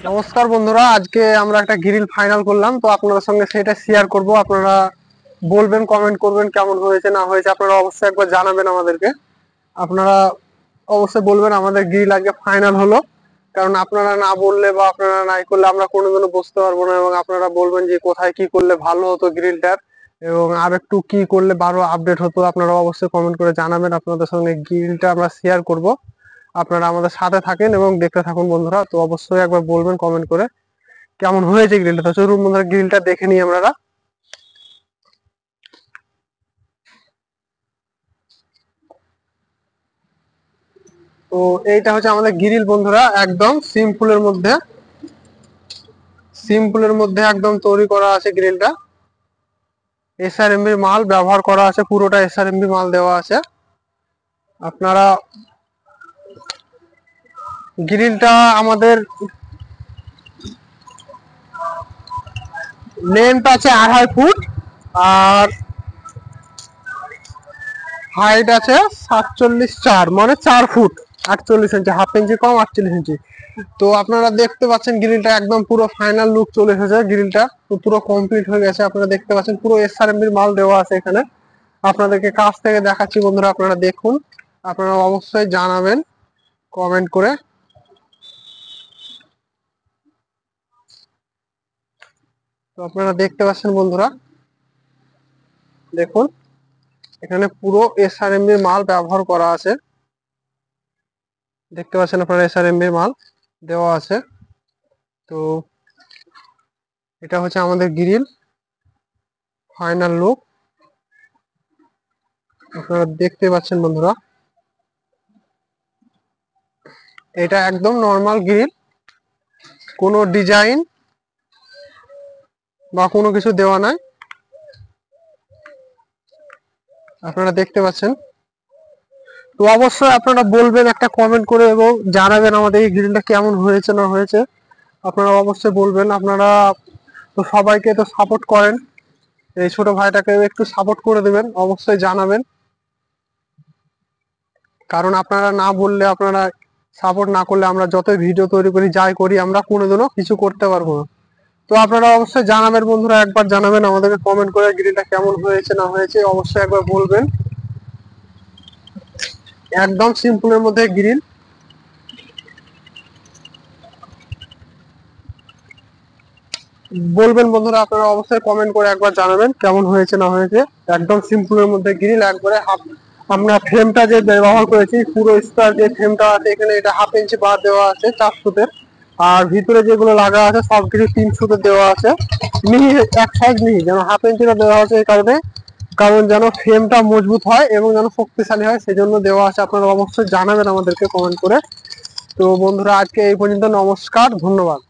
নমস্কার বন্ধুরা, আজকে আমরা একটা গ্রিল ফাইনাল করলাম, তো আপনাদের সঙ্গে সেটা শেয়ার করব। আপনারা বলবেন, কমেন্ট করবেন কেমন হয়েছে না হয়েছে। আপনারা অবশ্যই একবার জানাবেন আমাদেরকে। আপনারা অবশ্যই বলবেন আমাদের গ্রিল আজকে ফাইনাল হলো, কারণ আপনারা না বললে বা আপনারা নাই করলে আমরা কোনোদিনও বুঝতে পারবো না। এবং আপনারা বলবেন যে কোথায় কি করলে ভালো হতো গ্রিলটার, এবং আর একটু কি করলে আরো আপডেট হতো। আপনারা অবশ্যই কমেন্ট করে জানাবেন। আপনাদের সঙ্গে গ্রিলটা আমরা শেয়ার করব। আপনারা আমাদের সাথে থাকেন এবং দেখতে থাকুন বন্ধুরা। তো অবশ্যই একবার বলবেন কমেন্ট করে কেমন হয়েছে গ্রিলটা। তো চলুন বন্ধুরা, গ্রিলটা দেখে নিই আমরা। তো এইটা হচ্ছে আমাদের গ্রিল বন্ধুরা, একদম সিম্পলের মধ্যে একদম তৈরি করা আছে গ্রিলটা। এসআরএমবি মাল ব্যবহার করা আছে, পুরোটা এসআরএমবি মাল দেওয়া আছে। আপনারা গ্রিলটা আমাদের লেন্থ আছে 2.5 ফুট, আর হাইট আছে 47.4, মানে 4 ফুট 48 ইঞ্চি, হাফ ইঞ্চি কম, 48 ইঞ্চি। তো আপনারা দেখতে পাচ্ছেন গ্রিলটা একদম পুরো ফাইনাল লুক চলে এসেছে। গ্রিলটা তো পুরো কমপ্লিট হয়ে গেছে। আপনারা দেখতে পাচ্ছেন পুরো এসআরএমবির মাল দেওয়া আছে এখানে। আপনাদেরকে কাছ থেকে দেখাচ্ছি বন্ধুরা, আপনারা দেখুন। আপনারা অবশ্যই জানাবেন কমেন্ট করে। তো আপনারা দেখতে পাচ্ছেন বন্ধুরা, দেখুন এখানে পুরো এসআরএমবির মাল ব্যবহার করা আছে। দেখতে পাচ্ছেন আপনারা SRMB মাল দেওয়া আছে। তো এটা হচ্ছে আমাদের গ্রিল ফাইনাল লুক, আপনারা দেখতে পাচ্ছেন বন্ধুরা। এটা একদম নর্মাল গ্রিল, কোনো ডিজাইন বা কোনো কিছু দেওয়া নাই, আপনারা দেখতে পাচ্ছেন। তো অবশ্যই আপনারা বলবেন একটা কমেন্ট করে এবং জানাবেন আমাদের এই গ্রিলটা কেমন হয়েছে না হয়েছে। আপনারা অবশ্যই বলবেন। আপনারা তো সবাইকে তো সাপোর্ট করেন, এই ছোট ভাইটাকে একটু সাপোর্ট করে দেবেন, অবশ্যই জানাবেন। কারণ আপনারা না বললে, আপনারা সাপোর্ট না করলে আমরা যতই ভিডিও তৈরি করি যাই করি আমরা কোনোদিনও কিছু করতে পারবো না। তো আপনারা অবশ্যই জানাবেন বন্ধুরা, একবার জানাবেন আমাদেরকে কমেন্ট করে গ্রিলটা কেমন হয়েছে না হয়েছে, অবশ্যই একবার বলবেন। একদম সিম্পলের মধ্যে গ্রিল, বলবেন বন্ধুরা, আপনারা অবশ্যই কমেন্ট করে একবার জানাবেন কেমন হয়েছে না হয়েছে। একদম সিম্পলের মধ্যে গ্রিল, একবারে হাফ। আমরা ফ্রেমটা যে ব্যবহার করেছি পুরো স্কয়ার যে ফ্রেমটা আছে এখানে, এটা 1/2 ইঞ্চি বার দেওয়া আছে 4 সুতের। আর ভিতরে যেগুলো লাগা আছে সব কিছু 3 সুতের দেওয়া আছে। মিহি এক সাইজ মিহি, যেন 1/2 ইঞ্চিটা দেওয়া আছে এই কারণে, কারণ যেন ফ্রেমটা মজবুত হয় এবং যেন শক্তিশালী হয়, সেই জন্য দেওয়া আছে। আপনারা অবশ্যই জানাবেন আমাদেরকে কমেন্ট করে। তো বন্ধুরা আজকে এই পর্যন্ত, নমস্কার, ধন্যবাদ।